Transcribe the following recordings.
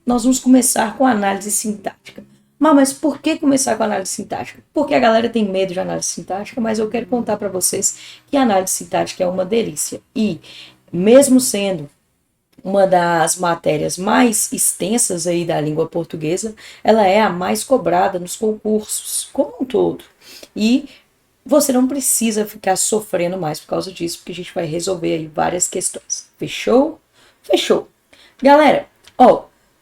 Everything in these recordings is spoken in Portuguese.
nós vamos começar com a análise sintática. Mas por que começar com a análise sintática? Porque a galera tem medo de análise sintática, mas eu quero contar para vocês que a análise sintática é uma delícia. E, mesmo sendo uma das matérias mais extensas aí da língua portuguesa, ela é a mais cobrada nos concursos, como um todo. E você não precisa ficar sofrendo mais por causa disso, porque a gente vai resolver aí várias questões. Fechou? Fechou. Galera,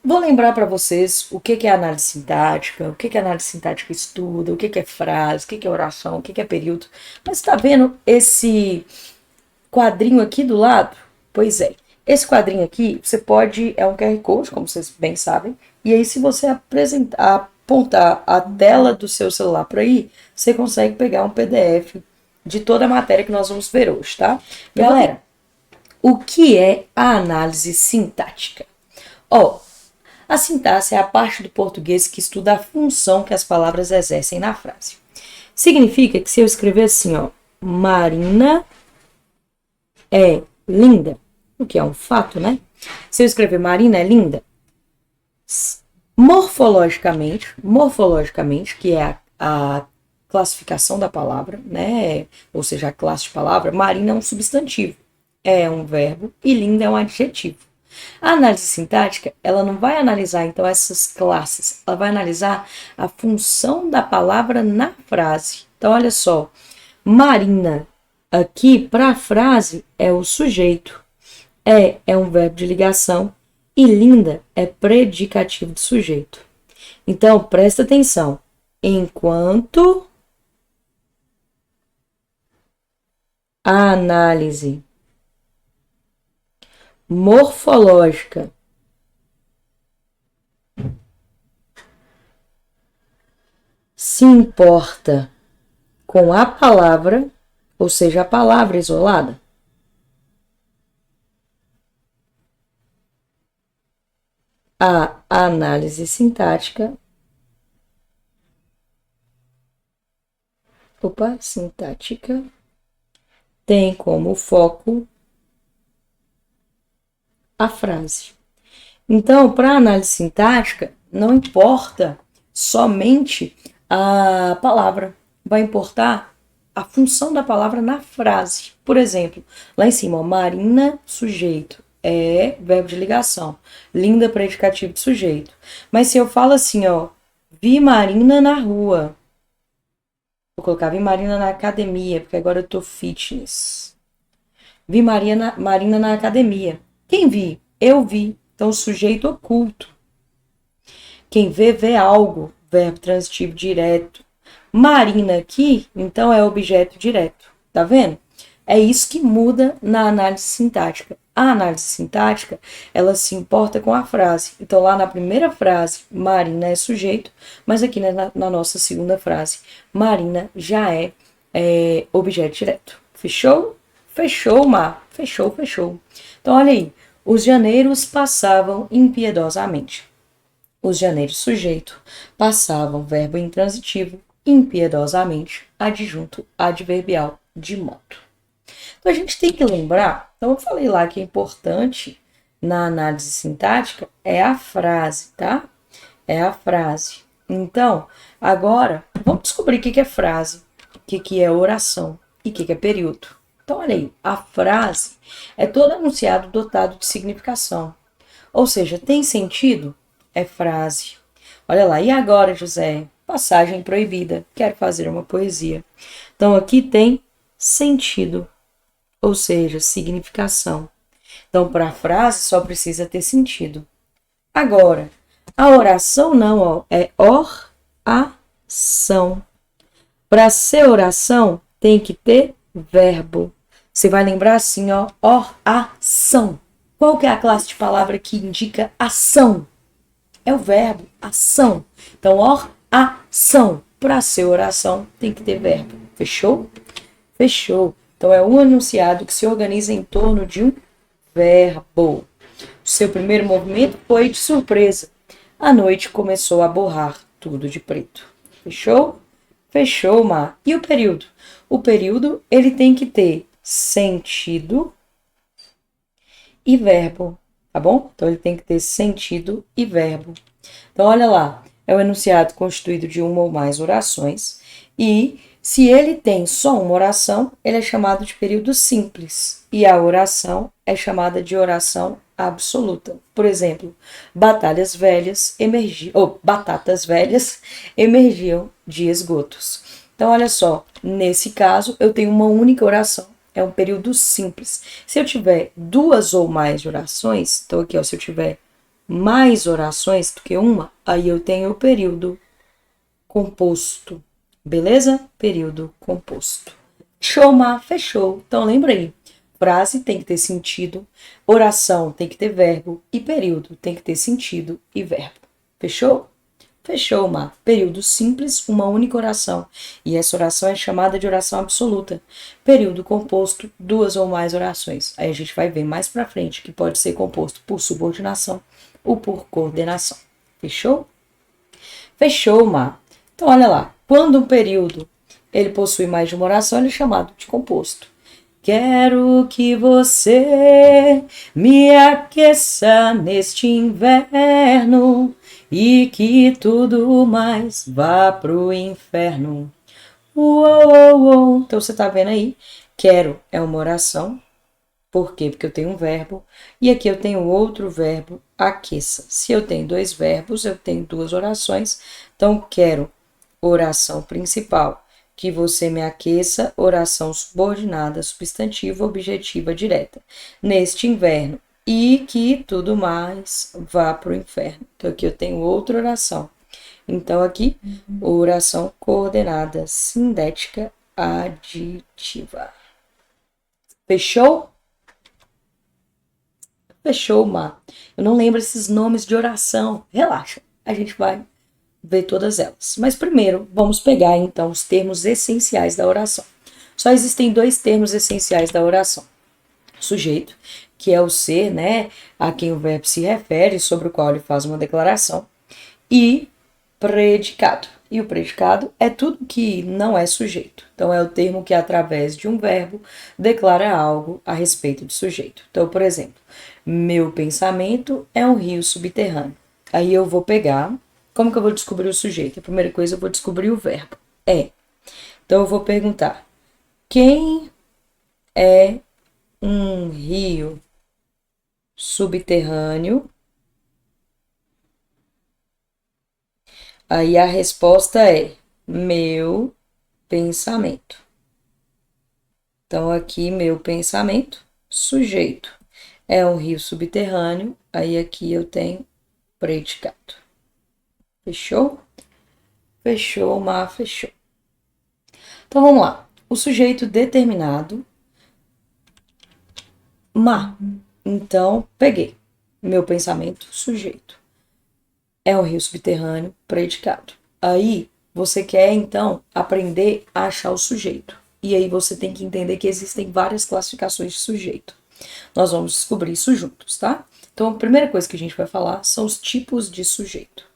vou lembrar para vocês o que é análise sintática, o que a análise sintática estuda, o que é frase, o que é oração, o que é período. Mas tá vendo esse quadrinho aqui do lado? Pois é. Esse quadrinho aqui, você pode, é um QR Code, como vocês bem sabem, e aí se você apontar a tela do seu celular por aí, você consegue pegar um PDF de toda a matéria que nós vamos ver hoje, tá? Galera, o que é a análise sintática? A sintaxe é a parte do português que estuda a função que as palavras exercem na frase. Significa que se eu escrever assim, Marina é linda, o que é um fato, né? Se eu escrever Marina é linda, morfologicamente, que é a classificação da palavra, né? Ou seja, a classe de palavra, Marina é um substantivo, é um verbo e linda é um adjetivo. A análise sintática, ela não vai analisar, então, essas classes, ela vai analisar a função da palavra na frase. Então, olha só, Marina, aqui, para a frase, é o sujeito, é um verbo de ligação e linda é predicativo do sujeito. Então, presta atenção. Enquanto a análise morfológica se importa com a palavra, ou seja, a palavra isolada, a análise sintática tem como foco a frase. Então, para a análise sintática, não importa somente a palavra, vai importar a função da palavra na frase. Por exemplo, lá em cima, Marina, sujeito, é verbo de ligação, linda, predicativo de sujeito. Mas se eu falo assim, vi Marina na rua, vou colocar vi Marina na academia, porque agora eu tô fitness. Vi Marina na academia. Quem vi? Eu vi. Então, sujeito oculto. Quem vê, vê algo. Verbo transitivo direto. Marina aqui, então, é objeto direto. Tá vendo? É isso que muda na análise sintática. A análise sintática, ela se importa com a frase. Então, lá na primeira frase, Marina é sujeito, mas aqui na nossa segunda frase, Marina já é objeto direto. Fechou? Fechou, Mar. Fechou. Então, olha aí. Os janeiros passavam impiedosamente. Os janeiros sujeito passavam verbo intransitivo impiedosamente, adjunto adverbial de modo. Então, a gente tem que lembrar, então eu falei lá que é importante na análise sintática é a frase, tá? É a frase. Então, agora, vamos descobrir o que é frase, o que é oração e o que é período. Então, olha aí, a frase é todo enunciado dotado de significação. Ou seja, tem sentido? É frase. Olha lá, e agora, José? Passagem proibida. Quero fazer uma poesia. Então, aqui tem sentido, ou seja, significação. Então, para a frase só precisa ter sentido. Agora, a oração não, é oração. Para ser oração, tem que ter verbo. Você vai lembrar assim, oração. Qual que é a classe de palavra que indica ação? É o verbo, ação. Então, oração. Para ser oração, tem que ter verbo. Fechou? Fechou. Então, é um enunciado que se organiza em torno de um verbo. O seu primeiro movimento foi de surpresa. A noite começou a borrar tudo de preto. Fechou? Fechou, Mar. E o período? O período, ele tem que ter sentido e verbo. tá bom? Então ele tem que ter sentido e verbo. Então olha lá, é um enunciado constituído de uma ou mais orações e se ele tem só uma oração, ele é chamado de período simples e a oração é chamada de oração absoluta. Por exemplo, batatas velhas emergiam de esgotos. Então, olha só, nesse caso, eu tenho uma única oração, é um período simples. Se eu tiver duas ou mais orações, então aqui, ó, se eu tiver mais orações do que uma, aí eu tenho o período composto, beleza? Período composto. Chama, fechou. Então, lembra aí, frase tem que ter sentido, oração tem que ter verbo e período tem que ter sentido e verbo. Fechou? Fechou, Mar. Período simples, uma única oração. E essa oração é chamada de oração absoluta. Período composto, duas ou mais orações. Aí a gente vai ver mais pra frente que pode ser composto por subordinação ou por coordenação. Fechou? Fechou, Mar. Então, olha lá. Quando um período ele possui mais de uma oração, ele é chamado de composto. Quero que você me aqueça neste inverno e que tudo mais vá pro inferno. Uou, uou, uou. Então você tá vendo aí? Quero é uma oração. Por quê? Porque eu tenho um verbo e aqui eu tenho outro verbo, aqueça. Se eu tenho dois verbos, eu tenho duas orações. Então quero oração principal. Que você me aqueça, oração subordinada, substantiva, objetiva, direta. Neste inverno. E que tudo mais vá para o inferno. Então, aqui eu tenho outra oração. Então, aqui, oração coordenada, sindética, aditiva. Fechou? Fechou, Má. Eu não lembro esses nomes de oração. Relaxa, a gente vai ver todas elas. Mas primeiro, vamos pegar então os termos essenciais da oração. Só existem dois termos essenciais da oração. Sujeito, que é o ser, né, a quem o verbo se refere, sobre o qual ele faz uma declaração, e predicado. E o predicado é tudo que não é sujeito. Então, é o termo que, através de um verbo, declara algo a respeito do sujeito. Então, por exemplo, meu pensamento é um rio subterrâneo. Aí eu vou pegar. Como que eu vou descobrir o sujeito? A primeira coisa, eu vou descobrir o verbo. É. Então, eu vou perguntar: quem é um rio subterrâneo? Aí a resposta é meu pensamento. Então, aqui, meu pensamento, sujeito. É um rio subterrâneo. Aí, aqui eu tenho predicado. Fechou? Fechou, Má, fechou. Então, vamos lá. O sujeito determinado, Má. Então, peguei. Meu pensamento, sujeito. É um rio subterrâneo, predicado. Aí, você quer, então, aprender a achar o sujeito. E aí você tem que entender que existem várias classificações de sujeito. Nós vamos descobrir isso juntos, tá? Então, a primeira coisa que a gente vai falar são os tipos de sujeito.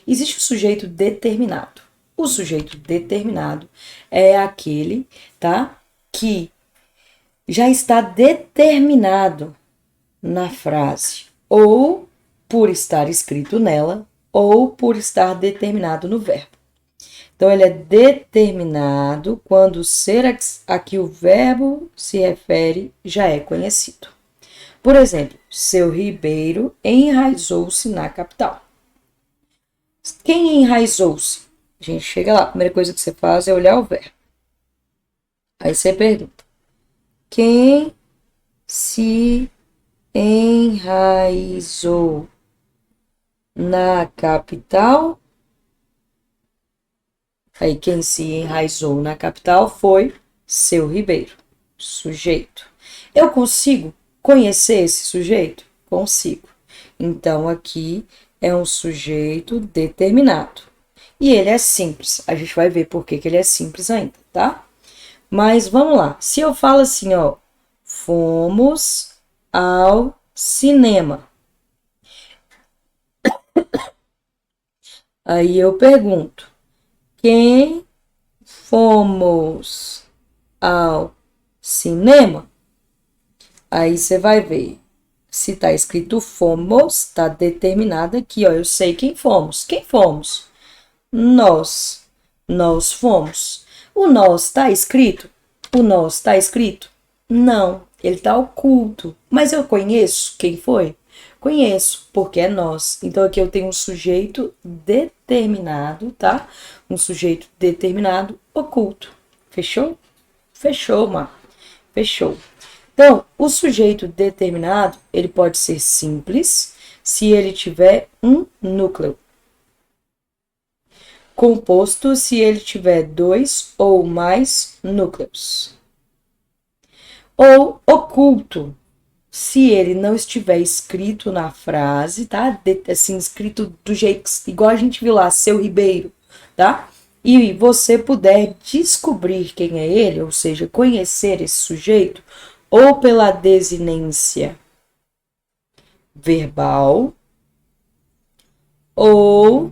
Existe o sujeito determinado. O sujeito determinado é aquele, tá, que já está determinado na frase, ou por estar escrito nela, ou por estar determinado no verbo. Então, ele é determinado quando o ser a que o verbo se refere já é conhecido. Por exemplo, seu Ribeiro enraizou-se na capital. Quem enraizou-se? A gente chega lá, a primeira coisa que você faz é olhar o verbo. Aí você pergunta: quem se enraizou na capital? Aí quem se enraizou na capital foi seu Ribeiro, sujeito. Eu consigo conhecer esse sujeito? Consigo. Então, aqui é um sujeito determinado. E ele é simples. A gente vai ver por que ele é simples ainda, tá? Mas vamos lá. Se eu falo assim, ó, fomos ao cinema. Aí eu pergunto: quem fomos ao cinema? Aí você vai ver Se está escrito fomos, está determinado aqui, ó. Eu sei quem fomos. Quem fomos? Nós. Nós fomos. O nós está escrito? O nós está escrito? Não, ele está oculto. Mas eu conheço quem foi? Conheço, porque é nós. Então aqui eu tenho um sujeito determinado, tá? Um sujeito determinado oculto. Fechou? Fechou, Mar. Fechou. Então, o sujeito determinado, ele pode ser simples se ele tiver um núcleo. Composto se ele tiver 2 ou mais núcleos. Ou oculto se ele não estiver escrito na frase, tá? Assim, escrito do jeito igual a gente viu lá, seu Ribeiro, tá? E você puder descobrir quem é ele, ou seja, conhecer esse sujeito, ou pela desinência verbal, ou,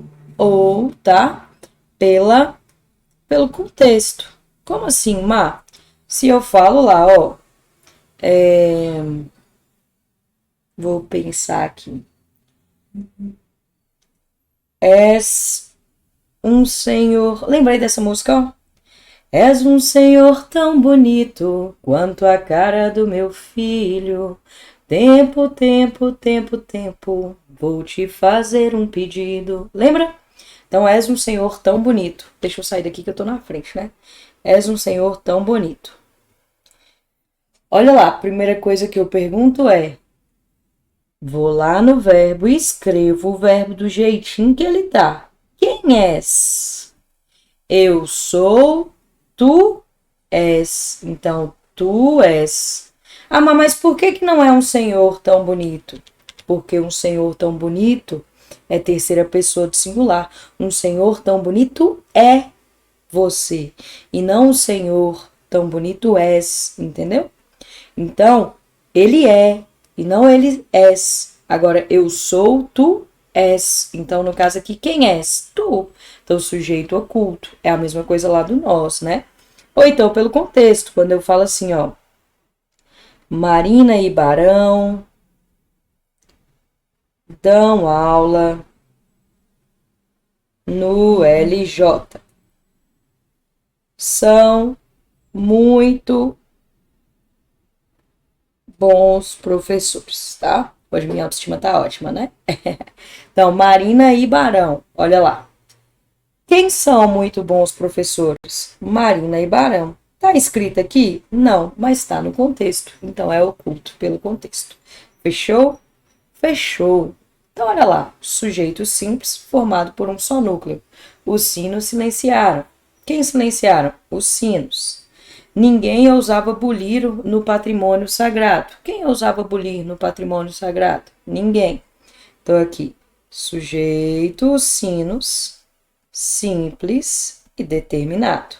tá? Pelo contexto. Como assim, Má? Se eu falo lá, ó, vou pensar aqui. És um senhor. Lembrei dessa música, ó. És um senhor tão bonito quanto a cara do meu filho. Tempo, tempo, tempo, tempo, vou te fazer um pedido. Lembra? Então, és um senhor tão bonito. Deixa eu sair daqui que eu tô na frente, né? És um senhor tão bonito. Olha lá, a primeira coisa que eu pergunto é: vou lá no verbo e escrevo o verbo do jeitinho que ele tá. Quem és? Eu sou, tu és. Então, tu és. Ah, mas por que não é um senhor tão bonito? Porque um senhor tão bonito é terceira pessoa do singular. Um senhor tão bonito é você. E não um senhor tão bonito és, entendeu? Então, ele é e não ele és. Agora, eu sou, tu és. Então, no caso aqui, quem és? Tu. Então, sujeito oculto. É a mesma coisa lá do nós, né? Ou então, pelo contexto, quando eu falo assim, ó. Marina e Barão dão aula no LJ. São muito bons professores, tá? Hoje minha autoestima tá ótima, né? Então, Marina e Barão, olha lá. Quem são muito bons professores? Marina e Barão. Tá escrito aqui? Não, mas está no contexto. Então, é oculto pelo contexto. Fechou? Fechou. Então, olha lá. Sujeito simples formado por um só núcleo. Os sinos silenciaram. Quem silenciaram? Os sinos. Ninguém ousava bulir no patrimônio sagrado. Quem ousava bulir no patrimônio sagrado? Ninguém. Então, aqui, sujeito, sinos, simples e determinado.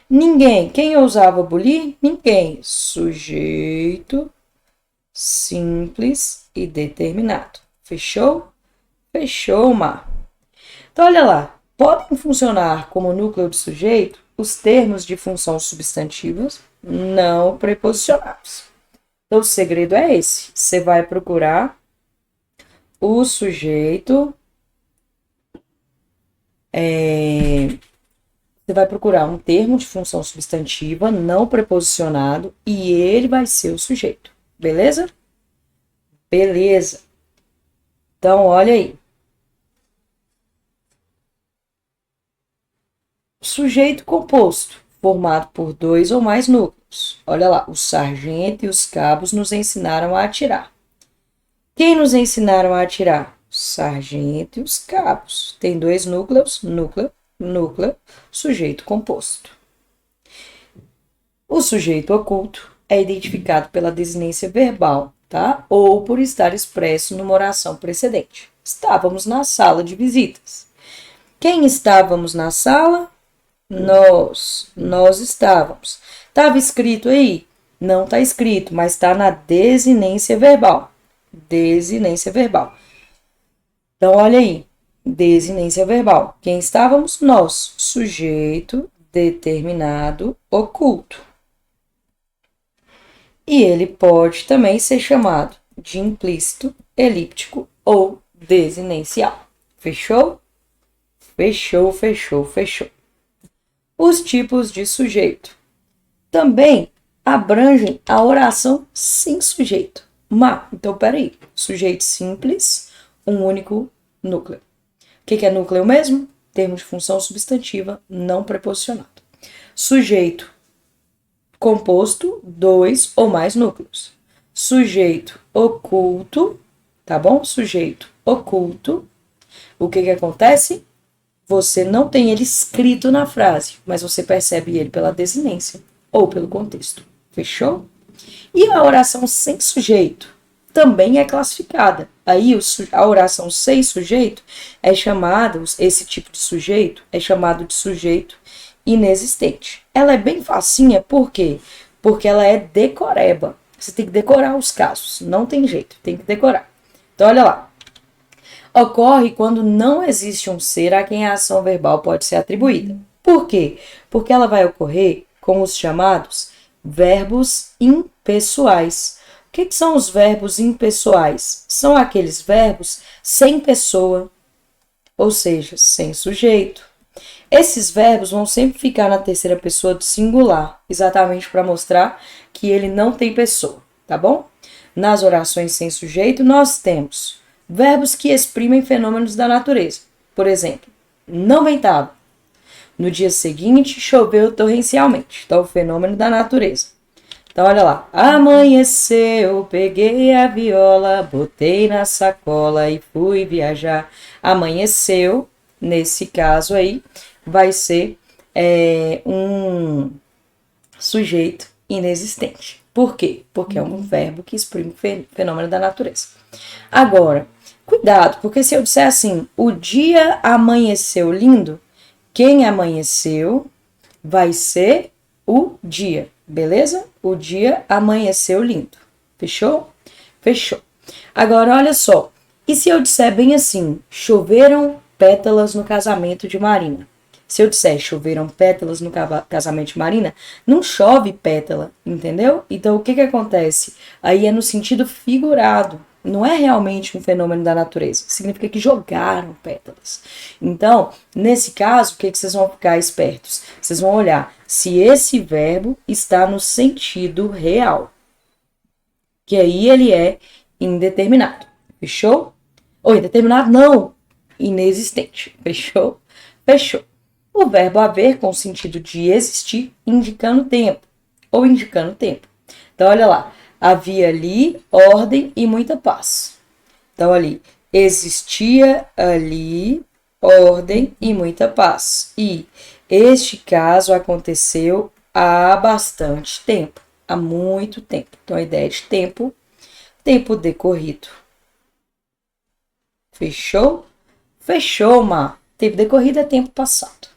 Ninguém. Quem ousava bulir? Ninguém. Sujeito, simples e determinado. Fechou? Fechou, Mar. Então, olha lá. Podem funcionar como núcleo de sujeito os termos de função substantivas não preposicionados. Então, o segredo é esse. Você vai procurar o sujeito. Você vai procurar um termo de função substantiva não preposicionado e ele vai ser o sujeito. Beleza? Beleza. Então, olha aí. Sujeito composto, formado por 2 ou mais núcleos. Olha lá, o sargento e os cabos nos ensinaram a atirar. Quem nos ensinaram a atirar? O sargento e os cabos. Tem 2 núcleos, núcleo, sujeito composto. O sujeito oculto é identificado pela desinência verbal, tá? Ou por estar expresso numa oração precedente. Estávamos na sala de visitas. Quem estávamos na sala? Nós estávamos. Estava escrito aí? Não está escrito, mas está na desinência verbal. Desinência verbal. Então, olha aí. Desinência verbal. Quem estávamos? Nós. Sujeito determinado oculto. E ele pode também ser chamado de implícito, elíptico ou desinencial. Fechou? Fechou. Os tipos de sujeito também abrangem a oração sem sujeito. Então, peraí. Sujeito simples, um único núcleo. O que é núcleo mesmo? Termo de função substantiva não preposicionado. Sujeito composto, 2 ou mais núcleos. Sujeito oculto, tá bom? Sujeito oculto. O que acontece? Você não tem ele escrito na frase, mas você percebe ele pela desinência ou pelo contexto. Fechou? E a oração sem sujeito também é classificada. Aí a oração sem sujeito é chamado, esse tipo de sujeito é chamado de sujeito inexistente. Ela é bem facinha, por quê? Porque ela é decoreba. Você tem que decorar os casos, não tem jeito, tem que decorar. Então, olha lá. Ocorre quando não existe um ser a quem a ação verbal pode ser atribuída. Por quê? Porque ela vai ocorrer com os chamados verbos impessoais. O que são os verbos impessoais? São aqueles verbos sem pessoa, ou seja, sem sujeito. Esses verbos vão sempre ficar na terceira pessoa do singular, exatamente para mostrar que ele não tem pessoa, tá bom? Nas orações sem sujeito, nós temos verbos que exprimem fenômenos da natureza. Por exemplo, não ventava. No dia seguinte, choveu torrencialmente. Então, o fenômeno da natureza. Então, olha lá. Amanheceu, peguei a viola, botei na sacola e fui viajar. Amanheceu, nesse caso aí, vai ser um sujeito inexistente. Por quê? Porque é um verbo que exprime fenômeno da natureza. Agora, cuidado, porque se eu disser assim, o dia amanheceu lindo, quem amanheceu vai ser o dia, beleza? O dia amanheceu lindo. Fechou? Fechou. Agora, olha só. E se eu disser bem assim, choveram pétalas no casamento de Marina? Se eu disser choveram pétalas no casamento de Marina, não chove pétala, entendeu? Então, o que acontece? Aí é no sentido figurado. Não é realmente um fenômeno da natureza. Significa que jogaram pétalas. Então, nesse caso, o que vocês vão ficar espertos? Vocês vão olhar se esse verbo está no sentido real. Que aí ele é indeterminado. Fechou? Ou indeterminado não. Inexistente. Fechou? Fechou. O verbo haver com o sentido de existir, indicando tempo. Ou indicando tempo. Então, olha lá. Havia ali ordem e muita paz. Então, ali, existia ali ordem e muita paz. E este caso aconteceu há bastante tempo, há muito tempo. Então, a ideia de tempo, tempo decorrido. Fechou? Fechou, Má. Tempo decorrido é tempo passado.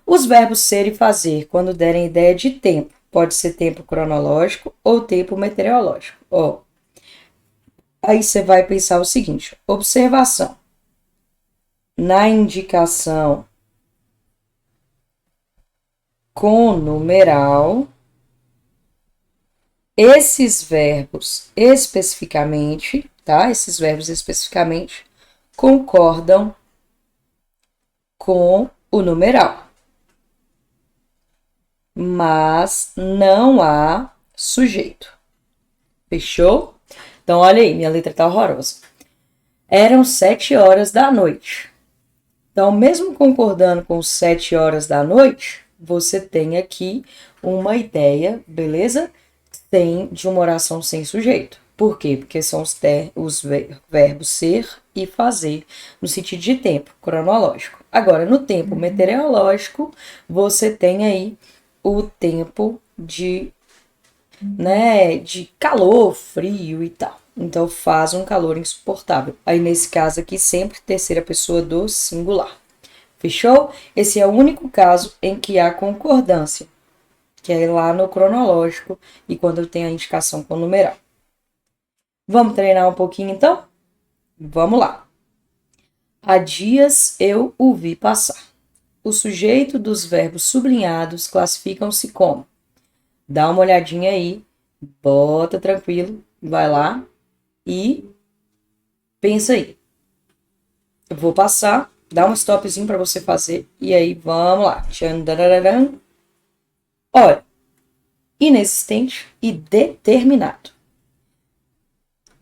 Os verbos ser e fazer, quando derem ideia de tempo, pode ser tempo cronológico ou tempo meteorológico. Ó, aí você vai pensar o seguinte: observação. Na indicação com numeral, esses verbos especificamente, tá? Esses verbos especificamente concordam com o numeral. Mas não há sujeito. Fechou? Então, olha aí, minha letra tá horrorosa. Eram 7 horas da noite. Então, mesmo concordando com 7 horas da noite, você tem aqui uma ideia, beleza? De uma oração sem sujeito. Por quê? Porque são os verbos ser e fazer no sentido de tempo cronológico. Agora, no tempo meteorológico, você tem aí o tempo de calor, frio e tal. Então, faz um calor insuportável. Aí, nesse caso aqui, sempre terceira pessoa do singular. Fechou? Esse é o único caso em que há concordância, que é lá no cronológico e quando tem a indicação com numeral. Vamos treinar um pouquinho, então? Vamos lá. Há dias eu o vi passar. O sujeito dos verbos sublinhados classificam-se como. Dá uma olhadinha aí, bota tranquilo, vai lá. e pensa aí. Eu vou passar, dar um stopzinho para você fazer e aí vamos lá. Tchandararam. Olha, inexistente e determinado.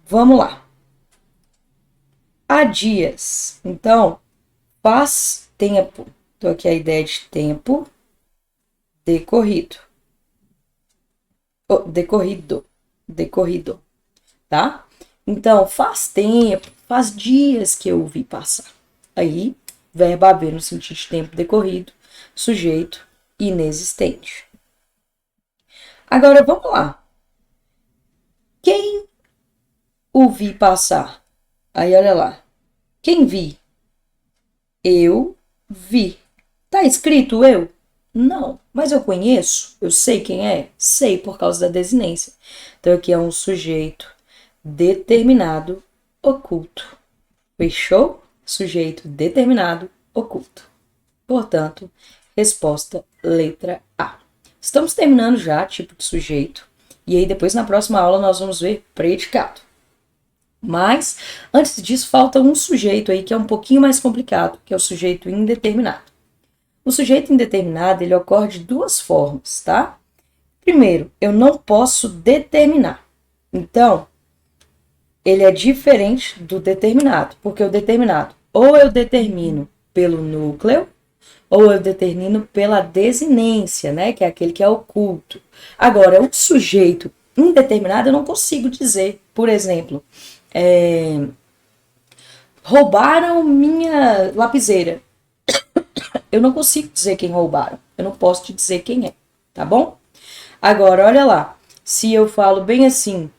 Vamos lá. Há dias. Então, faz tempo. Então, aqui a ideia de tempo decorrido. Oh, decorrido. Tá? Então, faz tempo, faz dias que eu vi passar. Aí, verbo haver no sentido de tempo decorrido, sujeito inexistente. Agora, vamos lá. Quem o vi passar? Aí, olha lá. Quem vi? Eu vi. Tá escrito eu? Não. Mas eu conheço? Eu sei quem é? Sei por causa da desinência. Então, aqui é um sujeito determinado oculto. Fechou? Sujeito determinado oculto. Portanto, resposta letra A. Estamos terminando já tipo de sujeito. E aí depois na próxima aula nós vamos ver predicado. Mas, antes disso, falta um sujeito aí que é um pouquinho mais complicado, que é o sujeito indeterminado. O sujeito indeterminado, ele ocorre de duas formas, tá? Primeiro, eu não posso determinar. Então, ele é diferente do determinado, porque o determinado, ou eu determino pelo núcleo, ou eu determino pela desinência, né, que é aquele que é oculto. Agora, o sujeito indeterminado eu não consigo dizer, por exemplo, roubaram minha lapiseira. Eu não consigo dizer quem roubaram, eu não posso te dizer quem é, tá bom? Agora, olha lá, se eu falo bem assim,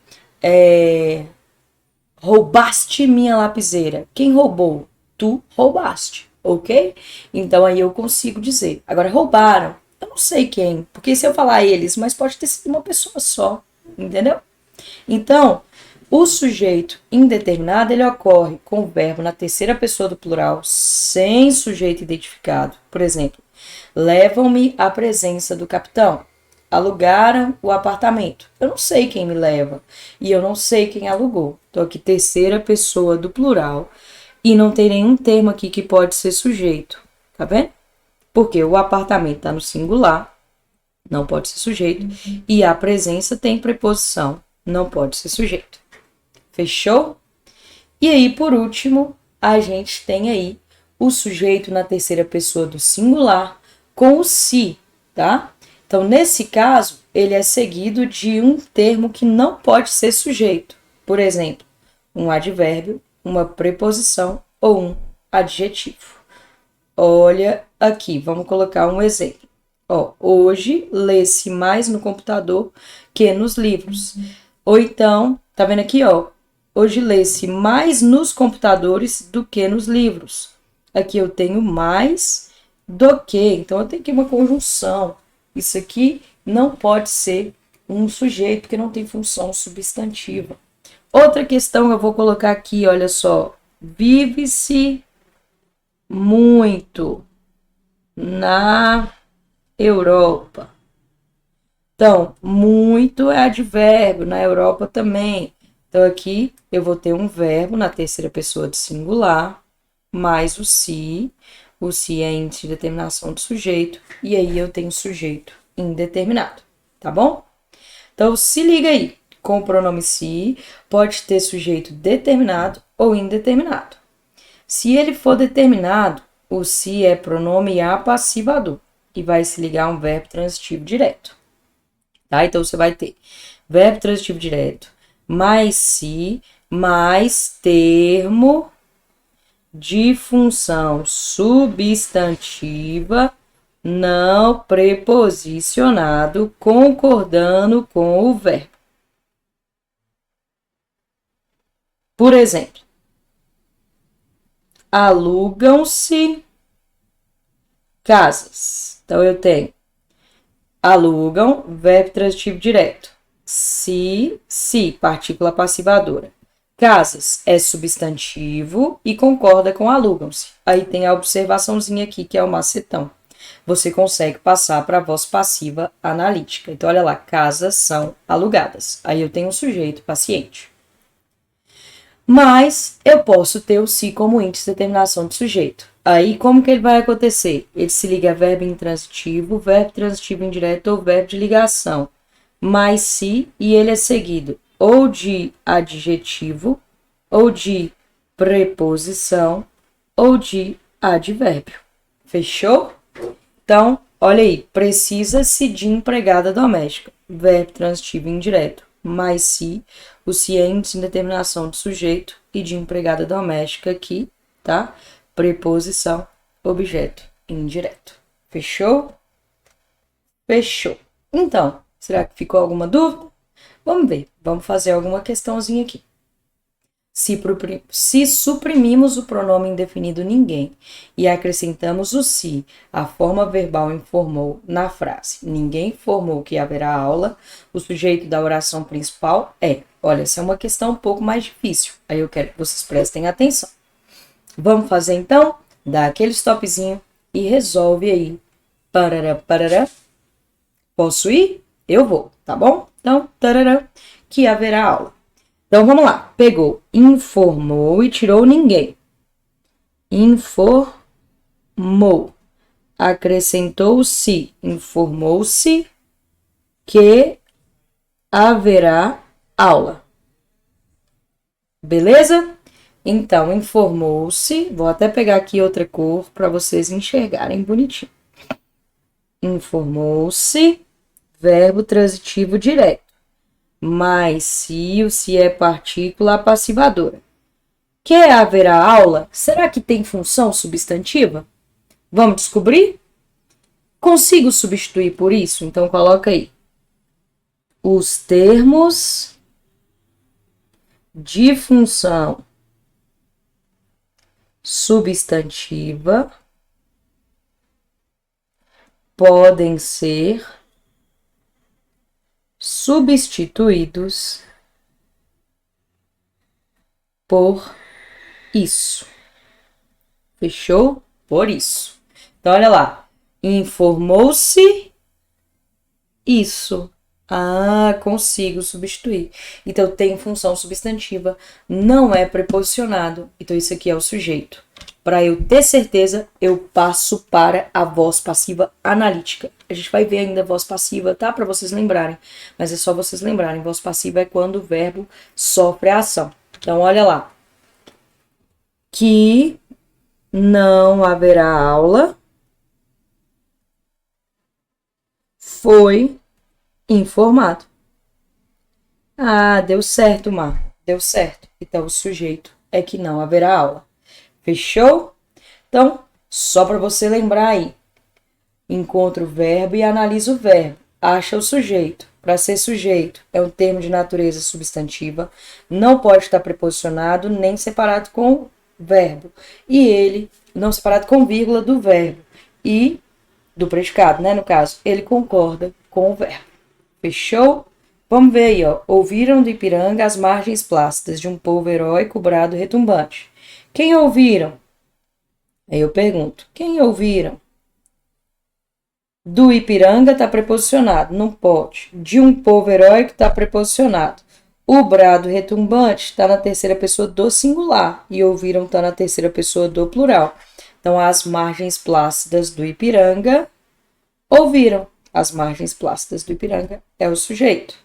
roubaste minha lapiseira. Quem roubou? Tu roubaste, ok? Então aí eu consigo dizer. Agora, roubaram. Eu não sei quem, porque se eu falar eles, mas pode ter sido uma pessoa só, entendeu? Então, o sujeito indeterminado, ele ocorre com o verbo na terceira pessoa do plural, sem sujeito identificado. Por exemplo, levam-me à presença do capitão. Alugaram o apartamento. Eu não sei quem me leva e eu não sei quem alugou. Então, aqui, terceira pessoa do plural e não tem nenhum termo aqui que pode ser sujeito. Tá vendo? Porque o apartamento está no singular, não pode ser sujeito, e a presença tem preposição, não pode ser sujeito. Fechou? E aí, por último, a gente tem aí o sujeito na terceira pessoa do singular com o se, tá? Então, nesse caso, ele é seguido de um termo que não pode ser sujeito. Por exemplo, um advérbio, uma preposição ou um adjetivo. Olha aqui, vamos colocar um exemplo. Ó, hoje lê-se mais no computador que nos livros. Ou então, tá vendo aqui, ó? Hoje lê-se mais nos computadores do que nos livros. Aqui eu tenho mais do que, então eu tenho aqui uma conjunção. Isso aqui não pode ser um sujeito, porque não tem função substantiva. Outra questão eu vou colocar aqui, olha só. Vive-se muito na Europa. Então, muito é advérbio, na Europa também. Então, aqui eu vou ter um verbo na terceira pessoa do singular, mais o se. O se é índice de determinação do sujeito, e aí eu tenho sujeito indeterminado, tá bom? Então, se liga aí, com o pronome se, pode ter sujeito determinado ou indeterminado. Se ele for determinado, o se é pronome apassivador e vai se ligar a um verbo transitivo direto. Tá? Então, você vai ter verbo transitivo direto, mais se, mais termo de função substantiva não preposicionado concordando com o verbo. Por exemplo, alugam-se casas. Então, eu tenho alugam, verbo transitivo direto. Se, partícula passivadora. Casas é substantivo e concorda com alugam-se. Aí tem a observaçãozinha aqui, que é o macetão. Você consegue passar para a voz passiva analítica. Então, olha lá, casas são alugadas. Aí eu tenho um sujeito paciente. Mas eu posso ter o se como índice de determinação do sujeito. Aí, como que ele vai acontecer? Ele se liga a verbo intransitivo, verbo transitivo indireto ou verbo de ligação, mais se, e ele é seguido ou de adjetivo, ou de preposição, ou de advérbio. Fechou? Então, olha aí, precisa-se de empregada doméstica, verbo transitivo indireto, mais se, o se é índice de determinação do sujeito e de empregada doméstica aqui, tá? Preposição, objeto indireto. Fechou? Fechou. Então, será que ficou alguma dúvida? Vamos ver, vamos fazer alguma questãozinha aqui. Se suprimimos o pronome indefinido ninguém e acrescentamos o se, a forma verbal informou na frase ninguém informou que haverá aula, o sujeito da oração principal é. Olha, essa é uma questão um pouco mais difícil, aí eu quero que vocês prestem atenção. Vamos fazer então? Dá aquele stopzinho e resolve aí. Parará, parará. Posso ir? Eu vou, tá bom? Então, tarará, que haverá aula. Então, vamos lá. Pegou, informou e tirou ninguém. Informou. Acrescentou-se, informou-se que haverá aula. Beleza? Então, informou-se. Vou até pegar aqui outra cor para vocês enxergarem bonitinho. Informou-se, verbo transitivo direto. Mas se o se é partícula passivadora. Que haverá aula? Será que tem função substantiva? Vamos descobrir? Consigo substituir por isso? Então coloca aí. Os termos de função substantiva podem ser substituídos por isso. Fechou? Por isso. Então, olha lá. Informou-se isso. Ah, consigo substituir. Então, tem função substantiva, não é preposicionado. Então, isso aqui é o sujeito. Para eu ter certeza, eu passo para a voz passiva analítica. A gente vai ver ainda a voz passiva, tá? Para vocês lembrarem. Mas é só vocês lembrarem. Voz passiva é quando o verbo sofre a ação. Então, olha lá. Que não haverá aula foi informado. Ah, deu certo, Mar. Deu certo. Então, o sujeito é que não haverá aula. Fechou? Então, só para você lembrar aí. Encontra o verbo e analisa o verbo. Acha o sujeito. Para ser sujeito, é um termo de natureza substantiva. Não pode estar preposicionado nem separado com verbo. E ele, não separado com vírgula do verbo. E do predicado, né? No caso, ele concorda com o verbo. Fechou? Vamos ver aí, ó. Ouviram do Ipiranga as margens plácidas de um povo heróico, brado retumbante. Quem ouviram? Aí eu pergunto, quem ouviram? Do Ipiranga está preposicionado, não pode. De um povo heróico está preposicionado. O brado retumbante está na terceira pessoa do singular e ouviram está na terceira pessoa do plural. Então, as margens plácidas do Ipiranga ouviram. As margens plácidas do Ipiranga é o sujeito.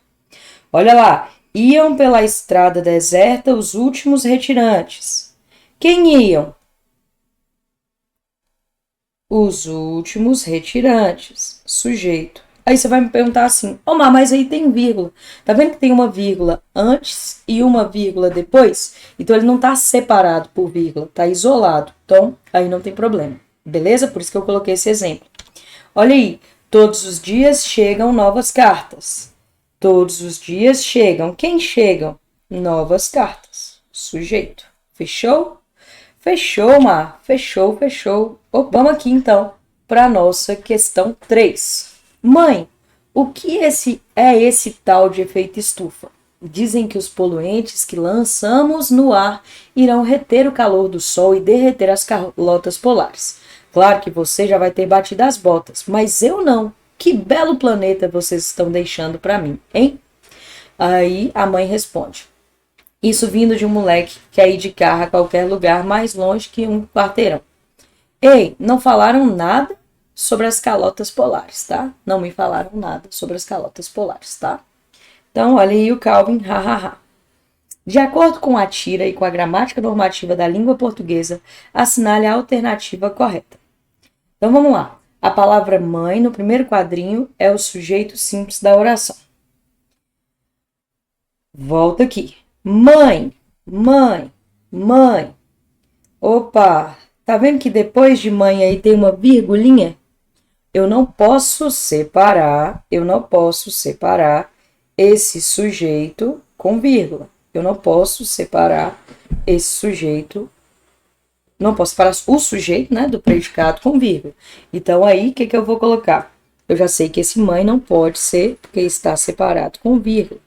Olha lá, iam pela estrada deserta os últimos retirantes. Quem iam? Os últimos retirantes. Sujeito. Aí você vai me perguntar assim, Mar, mas aí tem vírgula. Tá vendo que tem uma vírgula antes e uma vírgula depois? Então, ele não tá separado por vírgula, tá isolado. Então, aí não tem problema. Beleza? Por isso que eu coloquei esse exemplo. Olha aí, todos os dias chegam novas cartas. Todos os dias chegam. Quem chegam? Novas cartas. Sujeito. Fechou? Fechou, Mar. Fechou, fechou. Vamos aqui, então, para a nossa questão 3. Mãe, o que é esse tal de efeito estufa? Dizem que os poluentes que lançamos no ar irão reter o calor do sol e derreter as calotas polares. Claro que você já vai ter batido as botas, mas eu não. Que belo planeta vocês estão deixando para mim, hein? Aí a mãe responde. Isso vindo de um moleque que quer ir de carro a qualquer lugar mais longe que um quarteirão. Ei, não falaram nada sobre as calotas polares, tá? Não me falaram nada sobre as calotas polares, tá? Então, olha aí o Calvin, hahaha. De acordo com a tira e com a gramática normativa da língua portuguesa, assinale a alternativa correta. Então, vamos lá. A palavra mãe, no primeiro quadrinho, é o sujeito simples da oração. Volta aqui. Mãe, mãe, mãe. Opa, tá vendo que depois de mãe aí tem uma virgulinha? Eu não posso separar esse sujeito com vírgula. Eu não posso separar esse sujeito, não posso separar o sujeito, né, do predicado com vírgula. Então aí, o que eu vou colocar? Eu já sei que esse mãe não pode ser, porque está separado com vírgula.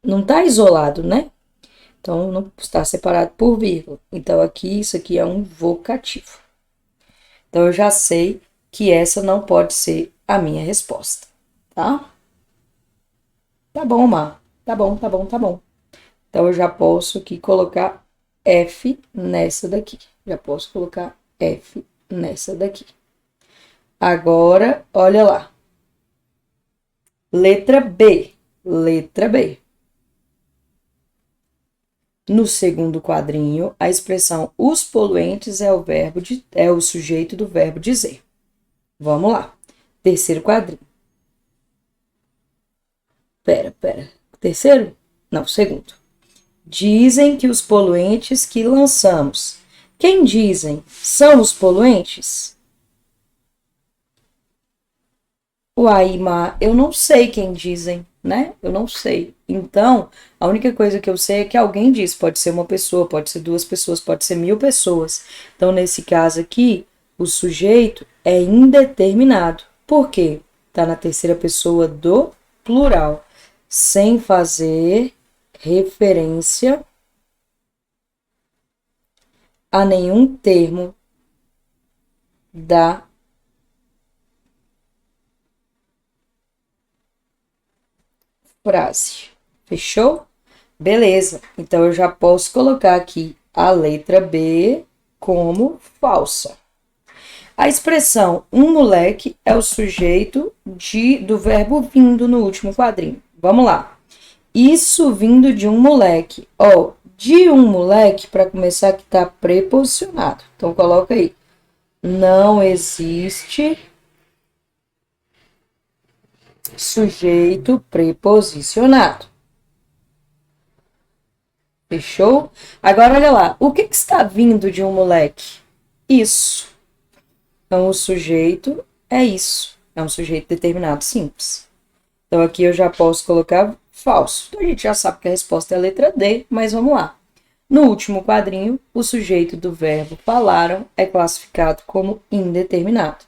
Não está isolado, né? Então, não está separado por vírgula. Então, aqui, isso aqui é um vocativo. Então, eu já sei que essa não pode ser a minha resposta, tá? Tá bom, Mar. Tá bom. Então, eu já posso aqui colocar F nessa daqui. Já posso colocar F nessa daqui. Agora, olha lá. Letra B. No segundo quadrinho, a expressão os poluentes é o sujeito do verbo dizer. Vamos lá. Terceiro quadrinho. Pera. Terceiro? Não, segundo. Dizem que os poluentes que lançamos. Quem dizem? São os poluentes? Uai, Má, eu não sei quem dizem, né? Eu não sei. Então, a única coisa que eu sei é que alguém diz. Pode ser uma pessoa, pode ser duas pessoas, pode ser 1000 pessoas. Então, nesse caso aqui, o sujeito é indeterminado. Por quê? Tá na terceira pessoa do plural, sem fazer referência a nenhum termo da frase. Fechou? Beleza. Então, eu já posso colocar aqui a letra B como falsa. A expressão um moleque é o sujeito do verbo vindo no último quadrinho. Vamos lá. Isso vindo de um moleque. Ó, de um moleque, para começar, que está preposicionado. Então, coloca aí. Não existe sujeito preposicionado. Fechou? Agora, olha lá. O que está vindo de um moleque? Isso. Então, o sujeito é isso. É um sujeito determinado simples. Então, aqui eu já posso colocar falso. Então, a gente já sabe que a resposta é a letra D, mas vamos lá. No último quadrinho, o sujeito do verbo falaram é classificado como indeterminado.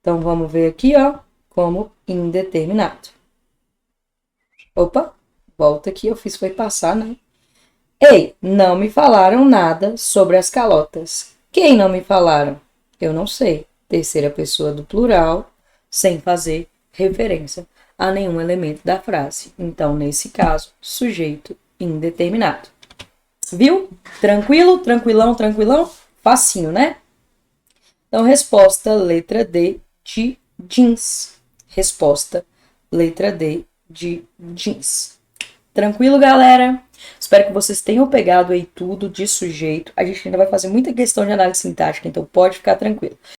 Então, vamos ver aqui, ó, como indeterminado. Opa, volta aqui, eu fiz foi passar, né? Ei, não me falaram nada sobre as calotas. Quem não me falaram? Eu não sei. Terceira pessoa do plural, sem fazer referência a nenhum elemento da frase. Então, nesse caso, sujeito indeterminado. Viu? Tranquilo? Tranquilão? Facinho, né? Então, resposta letra D de jeans. Resposta letra D de jeans. Tranquilo, galera? Espero que vocês tenham pegado aí tudo de sujeito. A gente ainda vai fazer muita questão de análise sintática, então pode ficar tranquilo.